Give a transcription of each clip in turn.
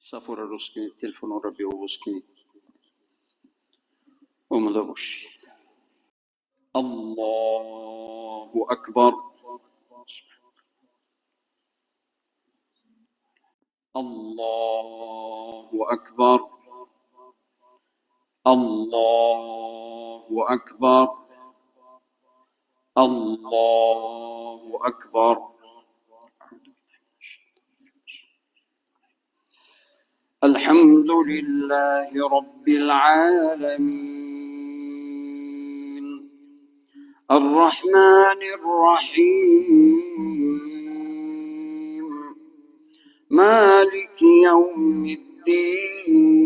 Safora ruskini, telefonora biovuskini. ومدبوش. الله أكبر. الله أكبر. الله أكبر. الله أكبر. الحمد لله رب العالمين الرحمن الرحيم مالك يوم الدين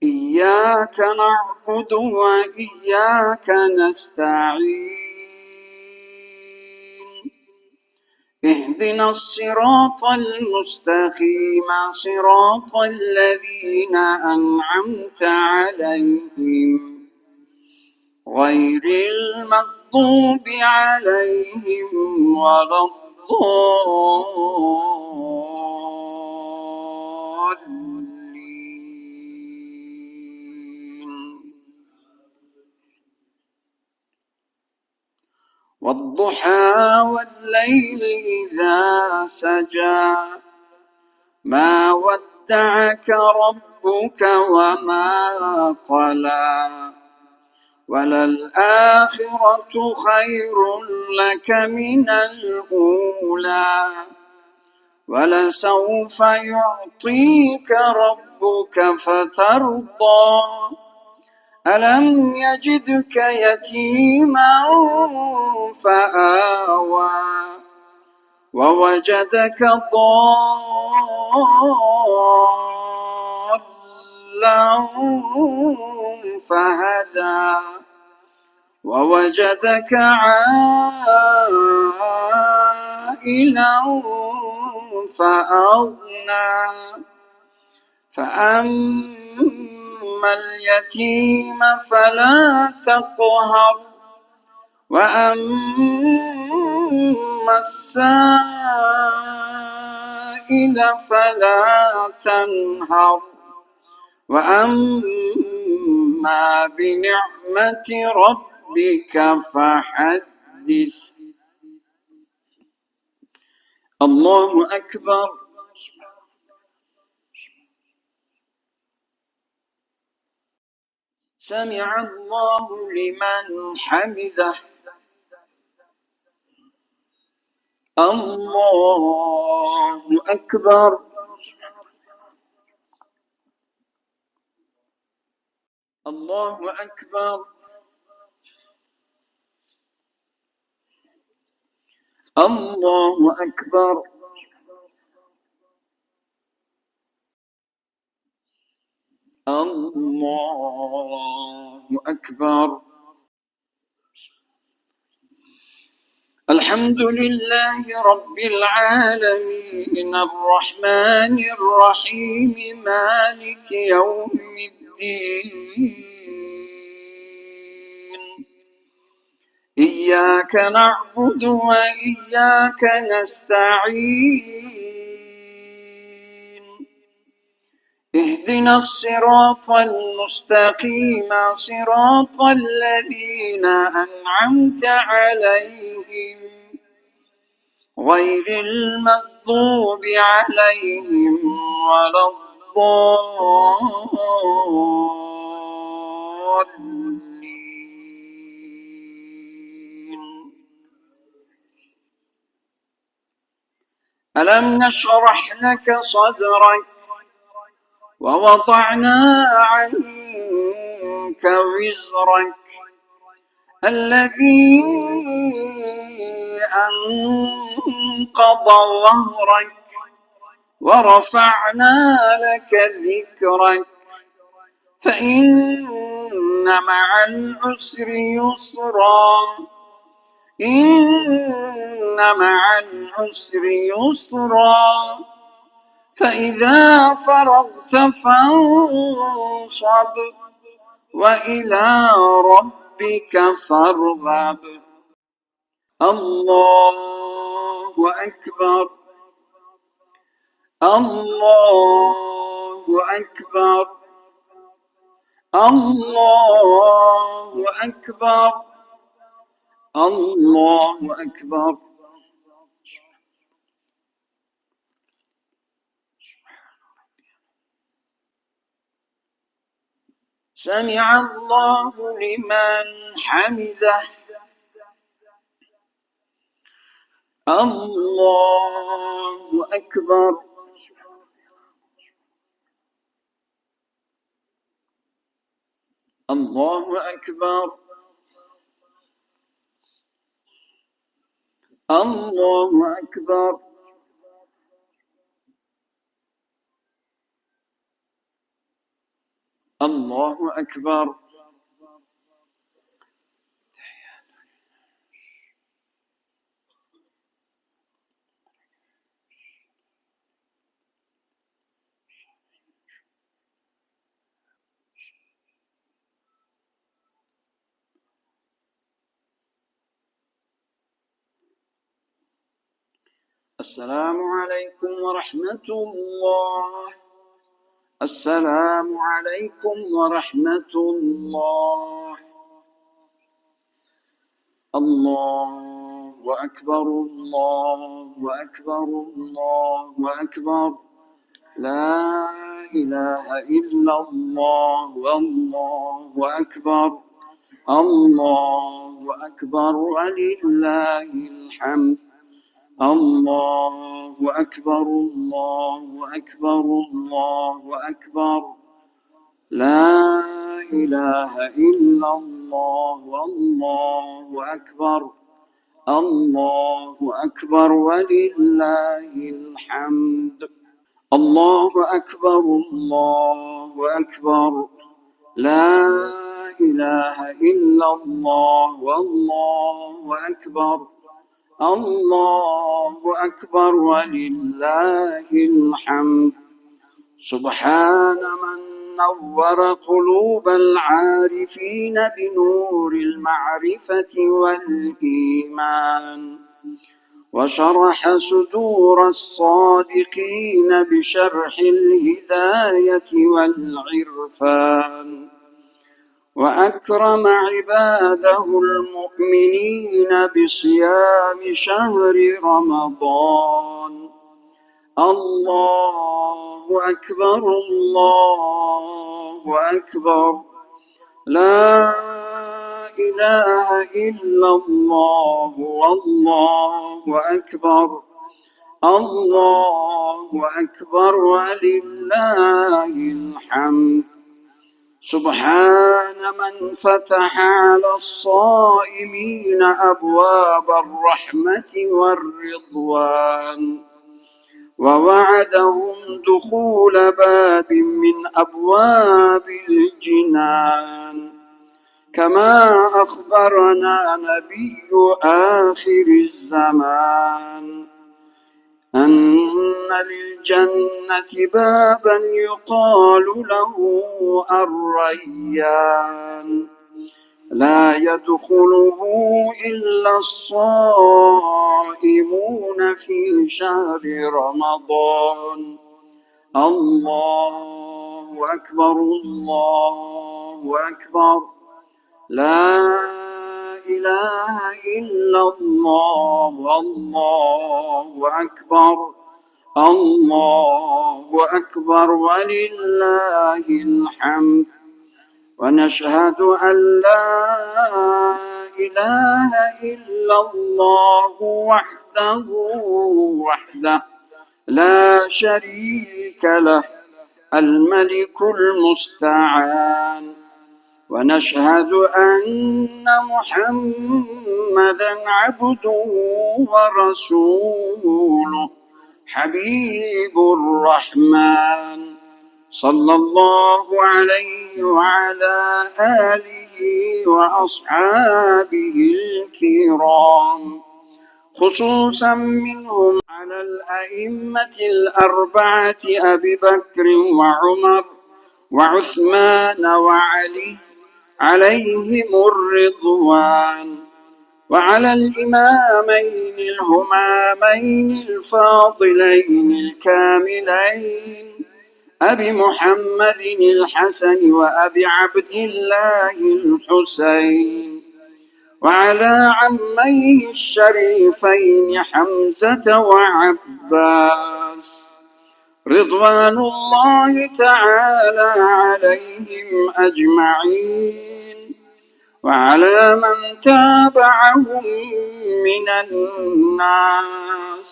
إياك نعبد وإياك نستعين اهدنا الصراط المستقيم صراط الذين أنعمت عليهم غير المغضوب عليهم ولا الضالين والضحى والليل إذا سجى ما ودعك ربك وما قلى وللآخرة خير لك من الأولى ولسوف يعطيك ربك فترضى ألم يجدك يتيما فآوى ووجدك ضالا فهدى ووجدك عائلا فأغنى فأما اليتيم فلا تقهر وأما السائل فلا تنهر وأما بنعمة ربك فحدث الله أكبر. سمع الله لمن حمده. الله أكبر. الله أكبر. الله أكبر. الله أكبر. الحمد لله رب العالمين الرحمن الرحيم مالك يوم الدين إياك نعبد وإياك نستعين اهدنا الصراط المستقيم صراط الذين أنعمت عليهم غير المغضوب عليهم ولا الضالين. ألم نشرح لك صدرك ووضعنا عنك وزرك الذي أنقض ظهرك ورفعنا لك ذكرك فإن مع العسر يسرا إن مع العسر يسرا فإذا فرغت فانصب وإلى ربك فارغب. الله أكبر. الله أكبر. الله أكبر. الله أكبر. سمع الله لمن حمده. الله أكبر. الله أكبر. الله أكبر. الله أكبر. السلام عليكم ورحمة الله. السلام عليكم ورحمة الله. الله أكبر. الله أكبر. الله أكبر. لا إله إلا الله. والله أكبر. الله أكبر ولله الحمد. الله أكبر. الله أكبر. الله أكبر. لا إله إلا الله. والله أكبر. الله أكبر ولله الحمد. الله أكبر. الله أكبر. لا إله إلا الله. والله أكبر. الله أكبر ولله الحمد. سبحان من نور قلوب العارفين بنور المعرفة والإيمان، وشرح صدور الصادقين بشرح الهداية والعرفان، وأكرم عباده المؤمنين بصيام شهر رمضان. الله أكبر. الله أكبر. لا إله إلا الله. والله أكبر. الله أكبر ولله الحمد. سبحان من فتح على الصائمين أبواب الرحمة والرضوان، ووعدهم دخول باب من أبواب الجنان، كما أخبرنا نبي آخر الزمان أن للجنة بابا يقال له الريان، لا يدخله إلا الصائمون في شهر رمضان. الله أكبر. الله أكبر. لا إله إلا الله. والله أكبر. الله أكبر ولله الحمد. ونشهد أن لا إله إلا الله وحده لا شريك له، الملك المستعان. ونشهد أن محمدًا عبده ورسوله، حبيب الرحمن، صلى الله عليه وعلى آله وأصحابه الكرام، خصوصا منهم على الأئمة الأربعة أبي بكر وعمر وعثمان وعلي عليهم الرضوان، وعلى الإمامين الهمامين الفاضلين الكاملين أبي محمد الحسن وأبي عبد الله الحسين، وعلى عميه الشريفين حمزة وعباس رضوان الله تعالى عليهم أجمعين، وعلى من تابعهم من الناس،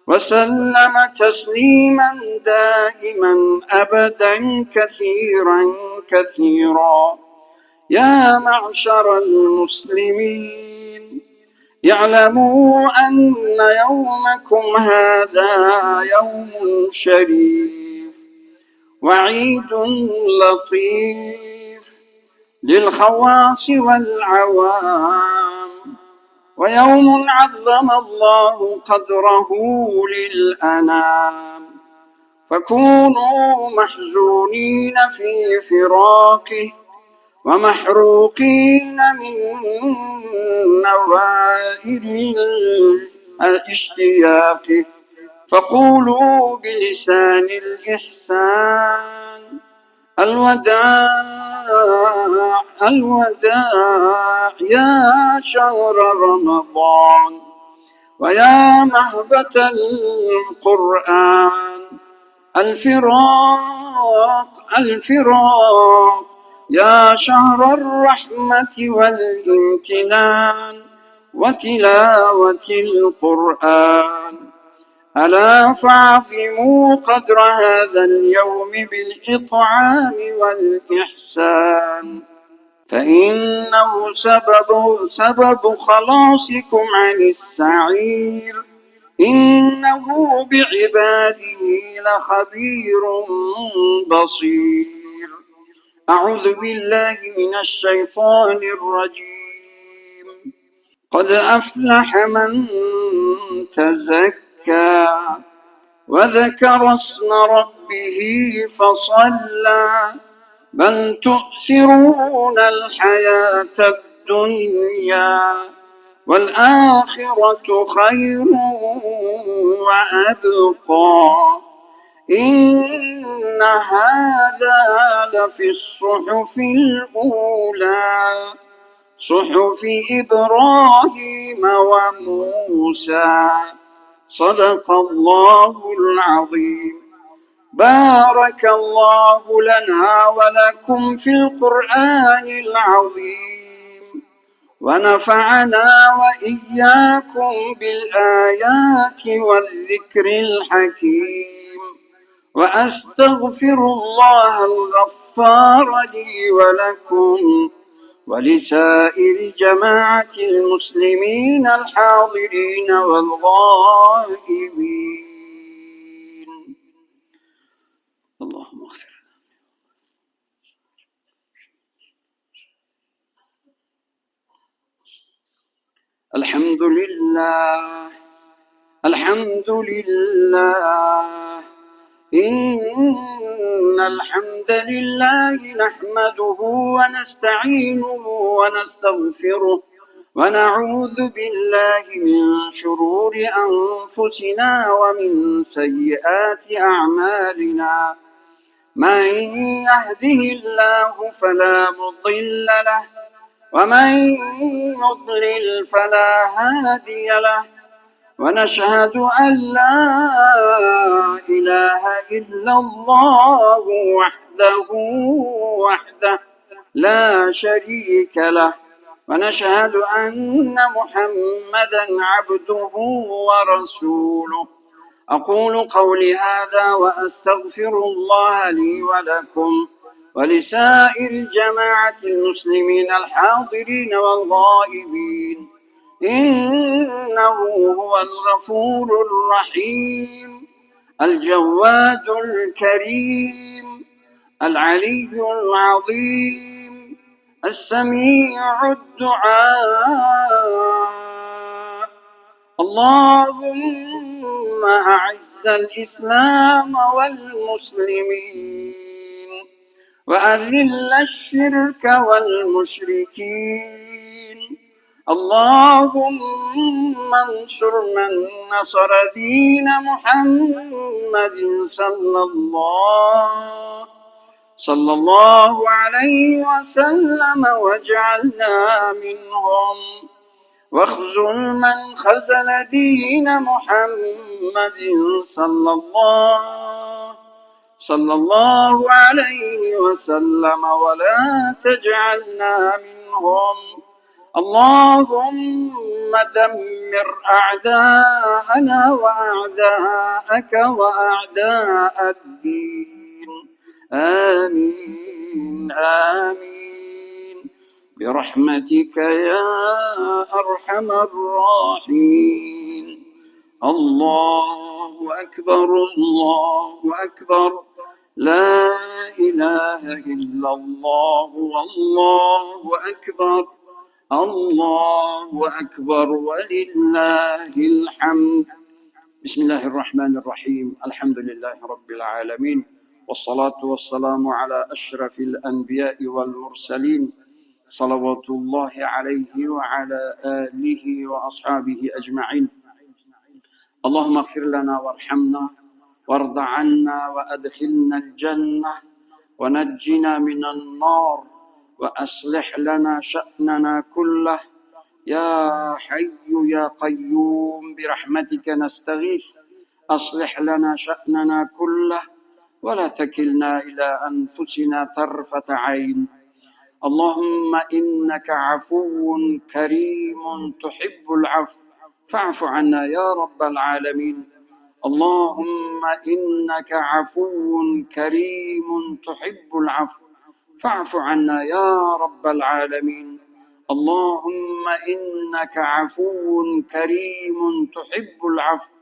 وسلم تسليما دائما أبدا كثيرا كثيرا. يا معشر المسلمين، اعلموا أن يومكم هذا يوم شريف وعيد لطيف للخواص والعوام، ويوم عظم الله قدره للأنام، فكونوا محزونين في فراقه ومحروقين من نوائر الاشتياق، فقولوا بلسان الإحسان الوداع الوداع يا شهر رمضان، ويا مهبة القرآن الفراق الفراق، يا شهر الرحمة والامتنان وتلاوة القرآن. ألا فاعظموا قدر هذا اليوم بالإطعام والإحسان، فإنه سبب خلاصكم عن السعير، إنه بعباده لخبير بصير. أعوذ بالله من الشيطان الرجيم. قد أفلح من تزكى وذكر اسم ربه فصلى، بل تؤثرون الحياة الدنيا والآخرة خير وأبقى، إن هذا لفي الصحف الأولى صحف إبراهيم وموسى. صدق الله العظيم. بارك الله لنا ولكم في القرآن العظيم، ونفعنا وإياكم بالآيات والذكر الحكيم، وأستغفر الله الغفار لي ولكم ولسائر جماعة المسلمين الحاضرين والغائبين. اللهم اغفر. الحمد لله الحمد لله، إن الحمد لله نحمده ونستعينه ونستغفره ونعوذ بالله من شرور أنفسنا ومن سيئات أعمالنا، من يهده الله فلا مضل له ومن يضلل فلا هادي له، ونشهد أن لا إله إلا الله وحده لا شريك له، ونشهد أن محمدا عبده ورسوله. أقول قولي هذا وأستغفر الله لي ولكم ولسائر جماعة المسلمين الحاضرين والغائبين، إنه هو الغفور الرحيم الجواد الكريم العلي العظيم السميع الدعاء. اللهم أعز الإسلام والمسلمين وأذل الشرك والمشركين اللهم انصر من نصر دين محمد صلى الله عليه وسلم واجعلنا منهم، واخذل من خذل دين محمد صلى الله عليه وسلم ولا تجعلنا منهم. اللهم دمر أعداءنا وأعداءك وأعداء الدين. آمين آمين برحمتك يا أرحم الراحمين. الله أكبر الله أكبر، لا إله إلا الله والله أكبر، الله أكبر ولله الحمد. بسم الله الرحمن الرحيم. الحمد لله رب العالمين، والصلاة والسلام على أشرف الأنبياء والمرسلين، صلوات الله عليه وعلى آله وأصحابه أجمعين. اللهم اغفر لنا وارحمنا وارض عنا وأدخلنا الجنة ونجنا من النار، وأصلح لنا شأننا كله، يا حي يا قيوم برحمتك نستغيث. أصلح لنا شأننا كله ولا تكلنا إلى أنفسنا طرفة عين. اللهم إنك عفو كريم تحب العفو فاعف عنا يا رب العالمين. اللهم إنك عفو كريم تحب العفو فاعف عنا يا رب العالمين. اللهم إنك عفو كريم تحب العفو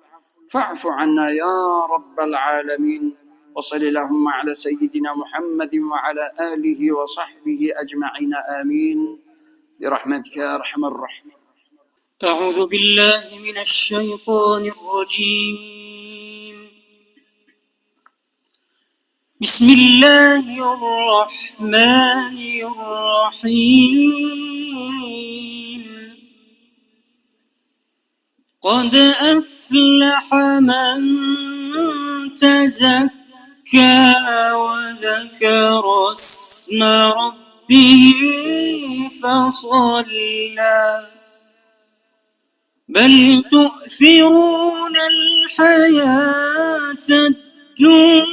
فاعف عنا يا رب العالمين. وصل اللهم على سيدنا محمد وعلى آله وصحبه أجمعين. آمين برحمتك يا أرحم الراحمين. أعوذ بالله من الشيطان الرجيم. بسم الله الرحمن الرحيم. قد أفلح من تزكى وذكر اسم ربه فصلى، بل تؤثرون الحياة الدنيا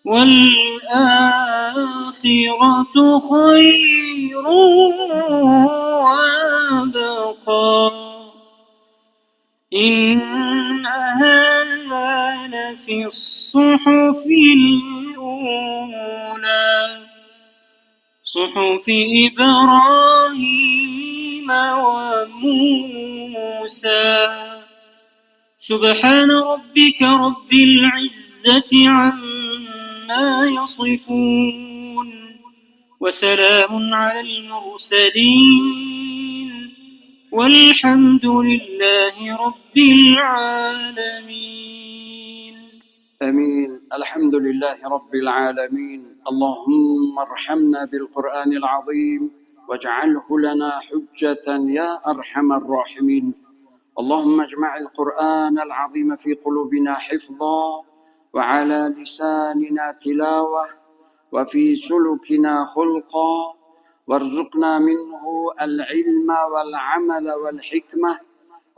والآخرة خير وأبقى. إن هذا لفي الصحف الأولى، صحف إبراهيم وموسى. سبحان ربك رب العزة عما يصفون، وسلام على المرسلين، والحمد لله رب العالمين. آمين. الحمد لله رب العالمين. اللهم ارحمنا بالقرآن العظيم واجعله لنا حجة يا أرحم الراحمين. اللهم اجمع القرآن العظيم في قلوبنا حفظا، وعلى لساننا تلاوة، وفي سلكنا خلقا، وارزقنا منه العلم والعمل والحكمة.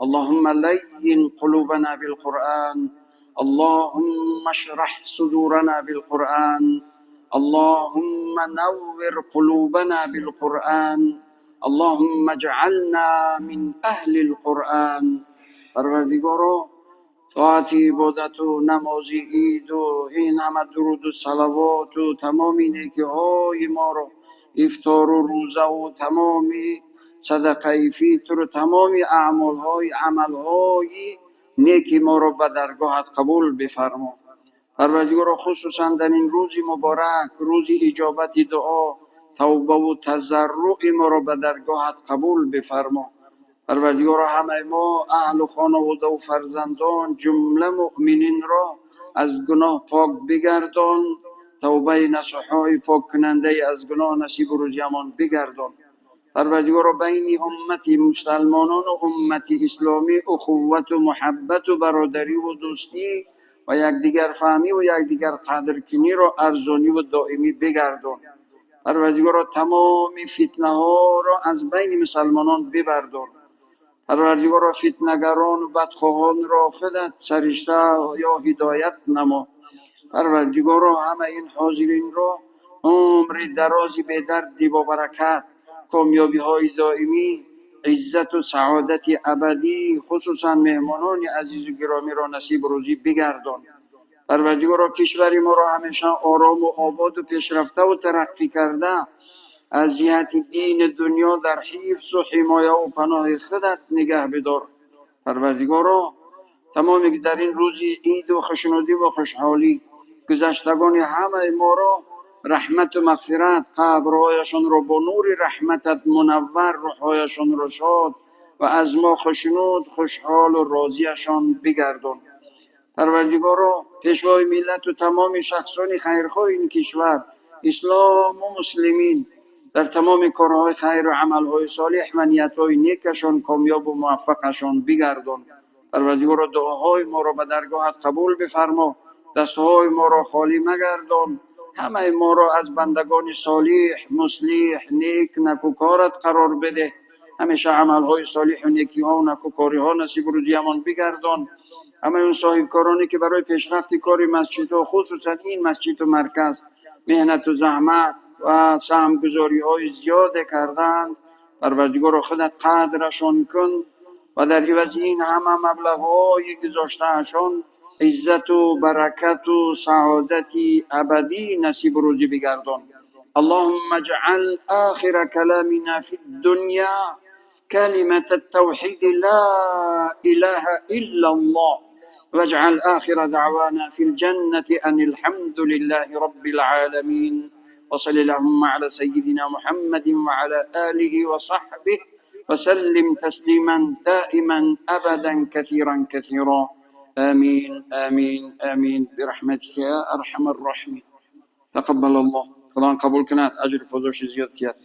اللهم لين قلوبنا بالقرآن، اللهم اشرح صدورنا بالقرآن، اللهم نور قلوبنا بالقرآن، اللهم اجعلنا من أهل القرآن. پروردگارا طاعتی عبادت و نماز عید و این همه درود و صلوات و تمامی نیکی های ما رو، افطار و روزه و تمامی صدقه فیتر و تمامی عمل های نیکی ما رو به درگاهت قبول بفرما. پروردگارا خصوصا در این روز مبارک، روز اجابت دعا، توبه و تضرع ما رو به درگاهت قبول بفرما. پروردگارا همه ما، اهل و خانواده و فرزندان، جمله مؤمنین را از گناه پاک بگردان، توبه نصوحای پاک کننده از گناه نصیب و روزیمان بگردان. پروردگارا بین امت مسلمانان و امت اسلامی اخوت و محبت و برادری و دوستی و یکدیگر فهمی و یکدیگر قدرکنی را ارزانی و دائمی بگردان. پروردگارا تمام فتنه ها را از بین مسلمانان ببردار. پروردگارا فتنگران و بدخواهان را خودت سرشته یا هدایت نما. پروردگارا همه این حاضرین را عمر درازی به درد با برکت، کامیابی های دائمی، عزت و سعادت ابدی، خصوصا مهمانان عزیز و گرامی را نصیب روزی بگردان. پروردگارا کشور ما را همیشه آرام و آباد و پیشرفته و ترقی کرده از جهت دین دنیا در حفظ و حمایه و پناه خودت نگه بدار. پروردگارا تمامی که در این روزی عید و خوشنودی و خوشحالی گذشتگان همه ما را رحمت و مغفرت، قبرهایشان را با نور رحمتت منور، روحهایشان را شاد و از ما خوشنود، خوشحال و راضیشان بگردان. پروردگارا پیشوای ملت و تمام شخصان خیرخواه این کشور، اسلام و مسلمین، در تمام کارهای خیر و عملهای صالح و نیتهای نیکشان کامیاب و موفقشان بگردان. پروردگارا دعاهای ما را به درگاهت قبول بفرما، دستهای ما را خالی مگردان. همه ما را از بندگان صالح، مصلح، نیک، نکوکارت قرار بده. همیشه عملهای صالح و نیکی ها و نکوکاری ها نصیب روزی امان بگردان. همه اون صاحبکارانی که برای پیشرفت کار مسجد و خصوصا این مسجد و مرکز مهنت و زحمت و سهمگذاری های زیاد کردند، پروردگار خودت قدرشان کن و در عوض این همه مبلغ های گذاشتهشان عزت و برکت و سعادت ابدی نصیب روزی بگردان. اللهم اجعل آخر كلامنا في الدنيا كلمة التوحيد لا إله إلا الله، واجعل آخر دعوانا في الجنة أن الحمد لله رب العالمين. وصل اللهم على سيدنا محمد وعلى آله وصحبه وسلم تسليما دائما أبدا كثيرا كثيرا. آمين آمين آمين برحمتك يا أرحم الراحمين. تقبل الله. خدا قبول کند، اجر فضلش زیاد کند.